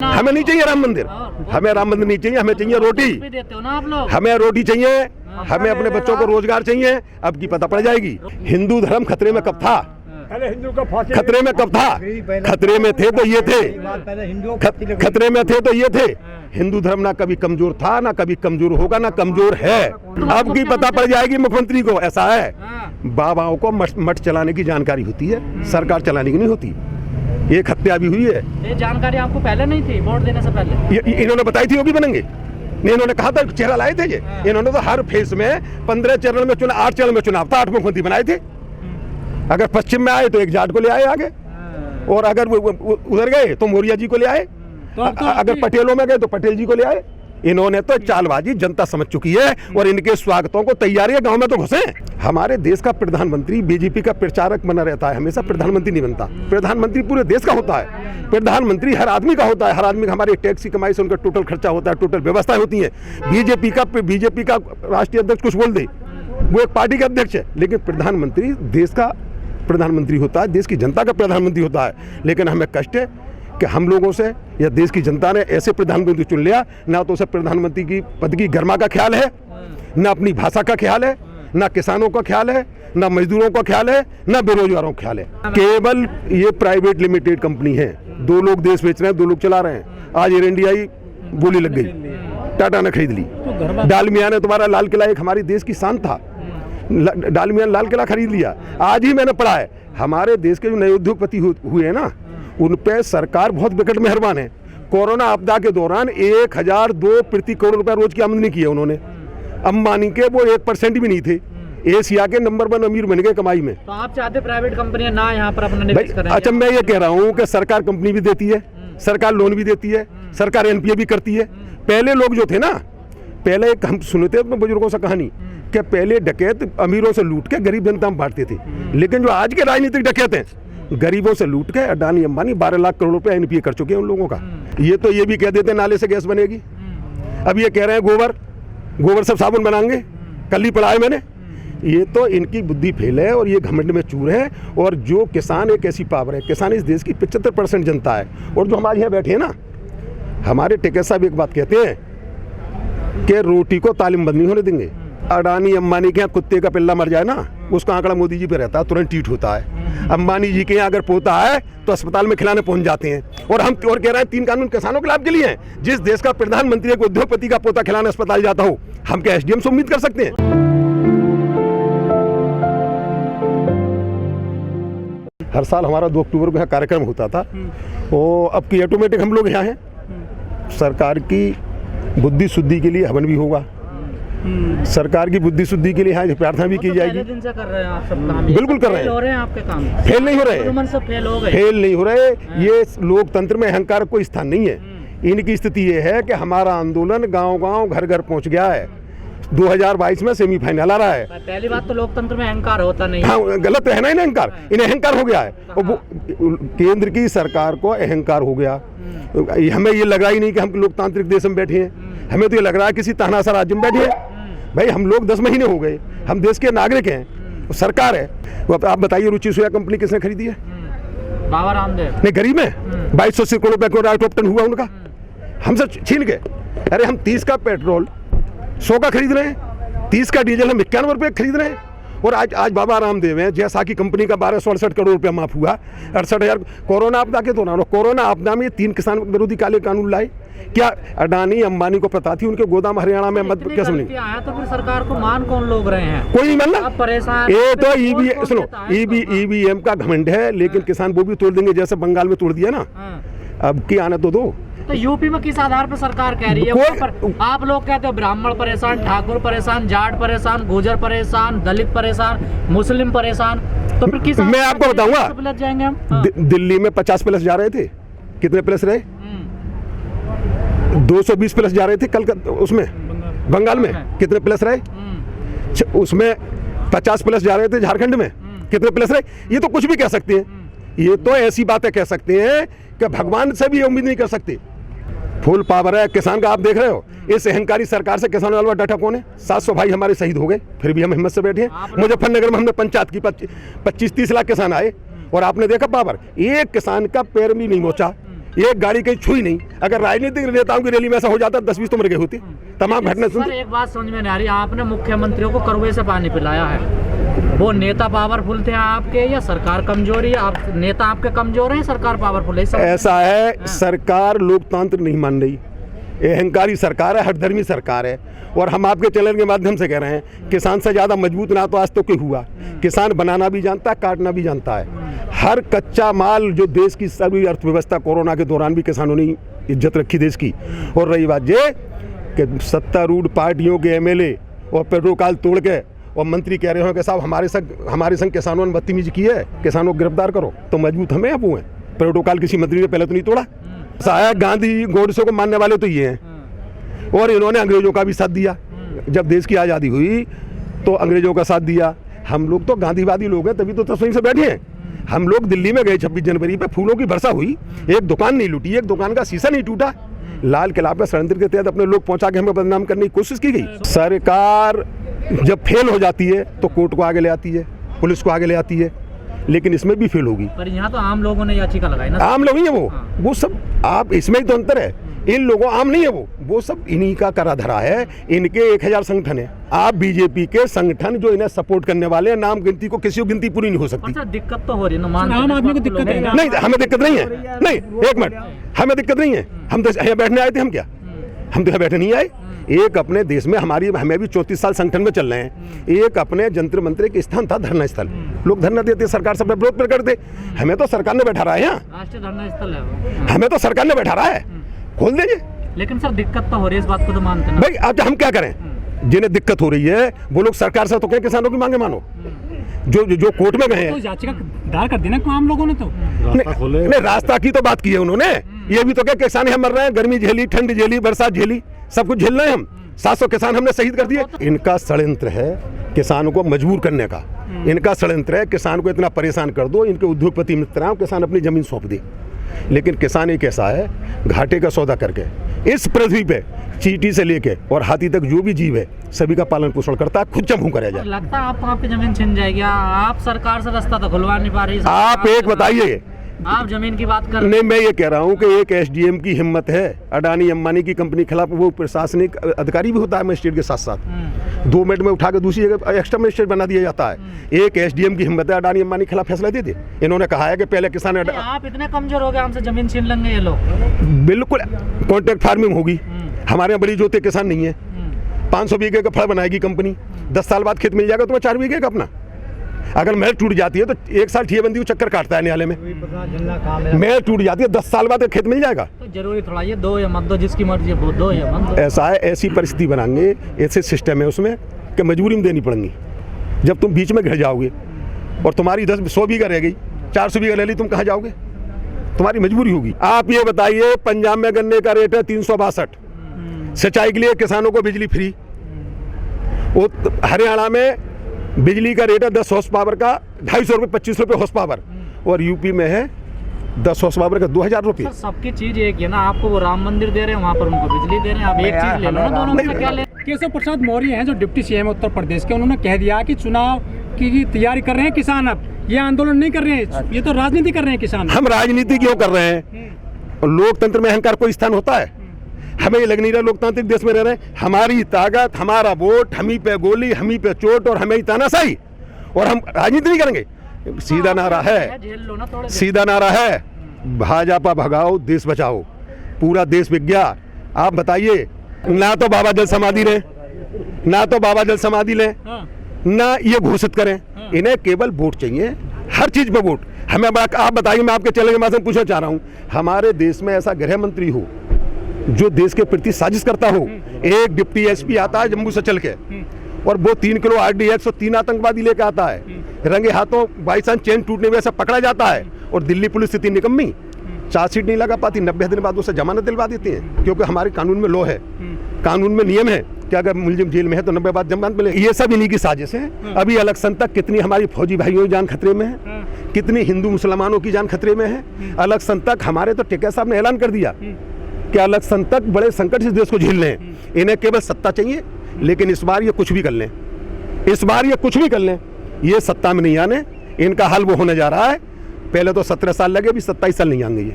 हमें नहीं चाहिए राम मंदिर, हमें राम मंदिर नहीं चाहिए, हमें चाहिए रोटी। देते हो ना आप लोग। हमें रोटी चाहिए, हमें अपने बच्चों को रोजगार चाहिए। अब की पता पड़ जाएगी हिंदू धर्म खतरे में कब था, खतरे में कब था? खतरे में थे तो ये थे, खतरे में थे तो ये थे। हिंदू धर्म ना कभी कमजोर था, ना कभी कमजोर होगा, ना कमजोर है। अब की पता पड़ जाएगी मुख्यमंत्री को। ऐसा है, बाबाओं को मठ चलाने की जानकारी होती है, सरकार चलाने की नहीं होती। एक हत्या भी हुई है, ये जानकारी आपको पहले नहीं थी वोट देने से पहले? इन्होंने बताई थी योगी बनेंगे, इन्होंने कहा था, चेहरा लाए थे ये। इन्होंने तो हर फेज में 15 चरण में चुनाव, 8 चरण में चुनाव था, 8 मुख्यमंत्री बनाए थे। अगर पश्चिम में आए तो एक जाट को ले आए आगे, और अगर उधर गए तो मौर्य जी को ले आए, अगर पटेलों में गए तो पटेल जी को ले आए। इन्होंने तो चालबाजी जनता समझ चुकी है, और इनके स्वागतों को तैयारी है, गांव में तो घुसे। हमारे देश का प्रधानमंत्री बीजेपी का प्रचारक बना रहता है, हमेशा प्रधानमंत्री नहीं बनता। प्रधानमंत्री पूरे देश का होता है, प्रधानमंत्री हर आदमी का होता है। हर आदमी का, हमारे टैक्स की कमाई से उनका टोटल खर्चा होता है, टोटल व्यवस्थाएं होती है। बीजेपी का राष्ट्रीय अध्यक्ष कुछ बोल दे, वो एक पार्टी का अध्यक्ष है, लेकिन प्रधानमंत्री देश का प्रधानमंत्री होता है, देश की जनता का प्रधानमंत्री होता है। लेकिन हमें कष्ट है कि हम लोगों से या देश की जनता ने ऐसे प्रधानमंत्री चुन लिया, ना तो उसे प्रधानमंत्री की पद की गरिमा का ख्याल है, ना अपनी भाषा का ख्याल है, ना किसानों का ख्याल है, ना मजदूरों का ख्याल है, ना बेरोजगारों का ख्याल है। केवल ये प्राइवेट लिमिटेड कंपनी है, 2 लोग देश बेच रहे हैं, 2 लोग चला रहे हैं। आज एयर इंडिया ही बोली लग गई, टाटा ने खरीद ली। डालमिया ने तुम्हारा लाल किला एक हमारी देश की शान था, डालमिया ने लाल किला खरीद लिया। आज ही मैंने पढ़ा है, हमारे देश के जो नए उद्योगपति हुए हैं ना, उन पे सरकार बहुत विकट मेहरबान है। कोरोना आपदा के दौरान 1002 प्रति करोड़ रुपया रोज की आमदनी की है उन्होंने। अंबानी के वो 1% भी नहीं थे, एशिया के नंबर 1 अमीर बन गए कमाई में। तो आप चाहते प्राइवेट कंपनियां ना यहाँ पर अपना निवेश करें? अच्छा, मैं ये कह रहा हूँ कि सरकार कंपनी भी देती है, सरकार लोन भी देती है, सरकार एनपीए भी करती है। पहले लोग जो थे ना, पहले एक हम सुनते अपने बुजुर्गों से कहानी कि पहले डकैत अमीरों से लूट के गरीब जनता में बांटते थे, लेकिन जो आज के राजनीतिक डकैत हैं, गरीबों से लूट के अडानी अंबानी 12 लाख करोड़ रुपए एनपीए कर चुके हैं उन लोगों का। ये तो ये भी कह देते नाले से गैस बनेगी, अब ये कह रहे हैं गोबर से साबुन बनाएंगे, कल ही पढ़ा है मैंने। ये तो इनकी बुद्धि फेल है और ये घमंड में चूर है। और जो किसान एक ऐसी पावर है, किसान इस देश की 75% जनता है। और जो हमारे यहाँ बैठे हैं ना, हमारे टिकैत साहब एक बात कहते हैं कि रोटी को तालीम बंद नहीं होने देंगे। अडानी अंबानी के यहाँ कुत्ते का पिल्ला मर जाए ना, उसका आंकड़ा मोदी जी पे रहता है, तुरंत ट्वीट होता है। अंबानी जी के यहाँ अगर पोता है तो अस्पताल में खिलाने पहुंच जाते हैं। और हम और कह रहे हैं 3 कानून किसानों के लाभ के लिए हैं। जिस देश का प्रधानमंत्री एक उद्योगपति का पोता खिलाने अस्पताल जाता हो, हम क्या एसडीएम से उम्मीद कर सकते हैं? हर साल हमारा 2 अक्टूबर को यहाँ कार्यक्रम होता था, वो अब की ऑटोमेटिक हम लोग यहाँ हैं। सरकार की बुद्धि शुद्धि के लिए हवन भी होगा, सरकार की बुद्धि शुद्धि के लिए यहाँ प्रार्थना भी की जाएगी। दिन से कर रहे हैं आप सब काम? बिल्कुल कर रहे हैं। हो रहे हैं आपके काम? फेल नहीं हो रहे, सब फेल हो गए, फेल नहीं हो रहे। ये लोकतंत्र में अहंकार कोई स्थान नहीं है। इनकी स्थिति ये है कि हमारा आंदोलन गांव-गांव घर-घर पहुंच गया है। 2022 में सेमीफाइनल आ रहा है। पहली बात तो लोकतंत्र में अहंकार होता नहीं है। हाँ, गलत है ना, इन्हें अहंकार, इन्हें अहंकार हो गया है। और वो केंद्र की सरकार को अहंकार हो गया। हमें ये लग रहा ही नहीं कि हम लोकतांत्रिक देश में बैठे हैं, हमें तो ये लग रहा है किसी तानाशाह राज्य में बैठे हैं। भाई हम लोग 10 महीने हो गए, हम देश के नागरिक हैं, सरकार है। आप बताइए, रुचि सोया कंपनी किसने खरीदी है? बाबा रामदेव। नहीं, गरीब है, 2280 करोड़ रुपए का टॉप 10 हुआ उनका, हमसे छीन के। अरे हम 30 का पेट्रोल 100 का खरीद रहे हैं, 30 का डीजल हम 91 रुपये खरीद रहे हैं। और आज बाबा रामदेव हैं, जैसा की कंपनी का 1268 करोड़ रुपया माफ हुआ, 68,000। कोरोना आपदा के दौरान, कोरोना आपदा में 3 किसान विरोधी काले कानून लाए। क्या अडानी अंबानी को पता थी उनके गोदाम हरियाणा में मत कैसे नहीं आया? तो फिर सरकार को मान कौन लोग रहे हैं? कोई नहीं मानना। परेशान ये तो ईवीएम का घमंड है, लेकिन किसान वो भी तोड़ देंगे जैसे बंगाल में तोड़ दिया ना। अब की आने तो दो। तो यूपी में किस आधार पर सरकार कह रही है? आप लोग कहते हो ब्राह्मण परेशान, ठाकुर परेशान, जाट परेशान, गुर्जर परेशान, दलित परेशान, मुस्लिम परेशान, तो फिर किस? मैं आपको बताऊंगा, जाएंगे हम। दिल्ली में 50 प्लस जा रहे थे, कितने प्लस रहे? 220 प्लस जा रहे थे कल, उसमें बंगाल में कितने प्लस रहे? उसमें 50 प्लस जा रहे थे झारखंड में, कितने प्लस रहे? ये तो कुछ भी कह सकते हैं, ये तो ऐसी बातें कह सकते हैं कि भगवान से भी उम्मीद नहीं कर सकते। फुल पावर है किसान का, आप देख रहे हो। इस अहंकारी सरकार से किसानों वाला डाटा कौन है? 700 भाई हमारे शहीद हो गए, फिर भी हम हिम्मत से बैठे हैं। मुजफ्फरनगर में हमने पंचायत की 25-30 लाख किसान आए, और आपने देखा पावर, एक किसान का पैर भी नहीं मोचा, एक गाड़ी कहीं छुई नहीं। अगर राजनीतिक नेताओं की रैली में ऐसा हो जाता 10-20 तो मर गए होते। तमाम घटना सर एक बात समझ में नहीं आ रही, आपने मुख्यमंत्रियों को कड़वे से पानी पिलाया है, वो नेता पावरफुल थे आपके या सरकार कमजोरी है? आप नेता आपके कमजोर है, सरकार पावरफुल है? ऐसा है, सरकार लोकतंत्र नहीं मान रही, अहंकारी सरकार है, हठधर्मी सरकार है। और हम आपके चैनल के माध्यम से कह रहे हैं, किसान से ज़्यादा मजबूत ना तो आज तो कोई हुआ। किसान बनाना भी जानता है, काटना भी जानता है। हर कच्चा माल जो देश की सभी अर्थव्यवस्था, कोरोना के दौरान भी किसानों ने इज्जत रखी देश की। और रही बात ये कि सत्तारूढ़ पार्टियों के एमएलए और प्रोटोकॉल तोड़ के और मंत्री कह रहे हो कि साहब हमारे संग किसानों ने बदतमीजी की है, किसानों को गिरफ्तार करो, तो मजबूत हमें अब वो हैं। प्रोटोकॉल किसी मंत्री ने पहले तो नहीं तोड़ा। शायद गांधी गोडसे को मानने वाले तो ये हैं, और इन्होंने अंग्रेजों का भी साथ दिया। जब देश की आज़ादी हुई तो अंग्रेजों का साथ दिया। हम लोग तो गांधीवादी लोग हैं, तभी तो तस्वीर से बैठे हैं। हम लोग दिल्ली में गए 26 जनवरी पे, फूलों की वर्षा हुई, एक दुकान नहीं लूटी, एक दुकान का शीशा नहीं टूटा। लाल किला पे षड्यंत्र के तहत अपने लोग पहुंचा के हमें बदनाम करने की कोशिश की गई। सरकार जब फेल हो जाती है तो कोर्ट को आगे ले आती है, पुलिस को आगे ले आती है, लेकिन इसमें भी फेल होगी। पर यहाँ तो आम लोगों ने याचिका लगाई ना। आम लोग ही है वो सब। आप इसमें ही तो अंतर है, इन लोगों आम नहीं है वो सब इन्हीं का करा धरा है। इनके 1000 संगठन है। आप बीजेपी के संगठन जो इन्हें सपोर्ट करने वाले हैं, नाम गिनती को किसी को गिनती पूरी नहीं हो सकती। अच्छा, दिक्कत तो हो रही है ना, आम आदमी को दिक्कत है। नहीं, हमें दिक्कत नहीं है। नहीं, एक मिनट, हमें दिक्कत नहीं है। हम तो यहाँ बैठने आए थे। हम तो यहाँ बैठने नहीं आए। एक अपने देश में हमें भी 34 साल संगठन में चल रहे हैं। एक अपने जंतर मंत्र के स्थान था धरना स्थल, लोग धरना देते, सरकार सब विरोध पर करते। हमें तो सरकार ने बैठा रहा है यहाँ, राष्ट्रीय धरना स्थल है, हमें तो सरकार ने बैठा रहा है, खोल दीजिए। लेकिन सर दिक्कत तो हो रही है, इस बात को तो मानते हैं भाई। अब हम क्या करें? जिन्हें दिक्कत हो रही है वो लोग सरकार से तो कहें किसानों की मांगे मानो। जो कोर्ट में गए हैं, तो याचिका दायर कर देना आम लोगों ने तो नहीं, रास्ता की तो बात की है उन्होंने। ये भी तो क्या किसान हम मर रहे हैं, गर्मी झेली, ठंड झेली, बरसात झेली, सब कुछ झेल रहे हैं हम। 700 किसान हमने शहीद कर दिए। इनका षड्यंत्र है किसानों को मजबूर करने का। इनका षड्यंत्र है किसान को इतना परेशान कर दो, इनके उद्योगपति मित्र किसान अपनी जमीन सौंप दे। लेकिन किसान एक ऐसा है, घाटे का सौदा करके इस पृथ्वी पे चींटी से लेके और हाथी तक जो भी जीव है सभी का पालन पोषण करता है, खुद चमू करे जाए। लगता है आपकी जमीन छिन जाएगी। आप सरकार से रास्ता तो खुलवा नहीं पा रही। आप एक बताइए, आप जमीन की बात कर नहीं, मैं ये कह रहा हूँ कि एक एसडीएम की हिम्मत है अडानी अंबानी की कंपनी के खिलाफ, वो प्रशासनिक अधिकारी भी होता है मजिस्ट्रेट के साथ साथ, 2 मिनट में उठा के दूसरी जगह एक्स्ट्रा मजिस्ट्रेट बना दिया जाता है। एक एसडीएम की हिम्मत है अडानी अंबानी के खिलाफ फैसला दे दे। इन्होंने कहा है कि पहले किसान आप इतने कमजोर हो गए, हमसे जमीन छीन लेंगे ये लोग। बिल्कुल, कॉन्ट्रैक्ट फार्मिंग होगी। हमारे यहाँ बड़ी जोते किसान नहीं है। 500 बीघे का फल बनाएगी कंपनी, 10 साल बाद खेत मिल जाएगा तुम्हें 4 बीघे का अपना। अगर महल टूट जाती है तो 1 साल ठियाबंदी को चक्कर काटता है न्यायालय में। महल टूट जाती है 10 साल बाद खेत मिल जाएगा। तो जरूरी थोड़ा ये दो या मत दो, जिसकी मर्जी है वो दो या मत दो। ऐसा है, ऐसी परिस्थिति बनाएंगे, ऐसे सिस्टम है उसमें कि मजबूरी में देनी पड़ेंगी। जब तुम बीच में घिर जाओगे और तुम्हारी 100 बीघा रह गई, 400 बीघा ले ली, तुम कहाँ जाओगे? तुम्हारी मजबूरी होगी। आप ये बताइए, पंजाब में गन्ने का रेट है 362, सिंचाई के लिए किसानों को बिजली फ्री। हरियाणा में बिजली का रेट है 10 हॉर्स पावर का 250 रुपये, 25 रुपये हॉर्स पावर, और यूपी में है 10 हॉर्स पावर का 2000 रुपये। सबकी चीज एक है ना, आपको वो राम मंदिर दे रहे हैं, वहाँ पर उनको बिजली दे रहे हैं। आप एक चीज ले लो ना, दोनों में से क्या ले? केशव प्रसाद मौर्य हैं जो डिप्टी सीएम उत्तर प्रदेश के, उन्होंने कह दिया कि चुनाव की तैयारी कर रहे हैं किसान। अब ये आंदोलन नहीं कर रहे हैं, ये तो राजनीति कर रहे हैं किसान। हम राजनीति क्यों कर रहे हैं? लोकतंत्र में अहंकार कोई स्थान होता है? हमें ये लग नहीं रहा लोकतांत्रिक देश में रह रहे हैं। हमारी ताकत, हमारा वोट, हम ही पे गोली, हम ही पे चोट और हमें ही तानाशाही, और हम राजनीति नहीं करेंगे। सीधा नारा है, सीधा नारा है, भाजपा भगाओ देश बचाओ। पूरा देश बिक गया। आप बताइए, ना तो बाबा जल समाधि लें, ना तो बाबा जल समाधि लें, ना ये घोषित करें। इन्हें केवल वोट चाहिए, हर चीज पे वोट। हमें आप बताइए, मैं आपके चैनल के माध्यम से पूछना चाह रहा हूँ, हमारे देश में ऐसा गृह मंत्री हो जो देश के प्रति साजिश करता हो? एक डिप्टी एसपी आता है जम्मू से चल के, और वो 3 किलो RDX और 3 आतंकवादी लेकर आता है, रंगे हाथों बाई चांस चेन टूटने में से पकड़ा जाता है, और दिल्ली पुलिस इतनी निकम्मी, चार्जशीट नहीं लगा पाती, 90 दिन बाद उसे जमानत दिलवा देती है, क्योंकि हमारे कानून में लॉ है, कानून में नियम है कि अगर मुलजिम जेल में है तो 90 बाद जमानत मिले। ये सब इन्हीं की साजिश है। अभी इलेक्शन तक कितनी हमारी फौजी भाइयों की जान खतरे में है, कितनी हिंदू मुसलमानों की जान खतरे में है। इलेक्शन तक हमारे तो टिकैत साहब ने ऐलान कर दिया कि इलेक्शन तक बड़े संकट से देश को झेल लें। इन्हें केवल सत्ता चाहिए, लेकिन इस बार ये कुछ भी कर लें, इस बार ये कुछ भी कर लें, ये सत्ता में नहीं आने। इनका हल वो होने जा रहा है। पहले तो 17 साल लगे, अभी 27 साल नहीं आएंगे ये।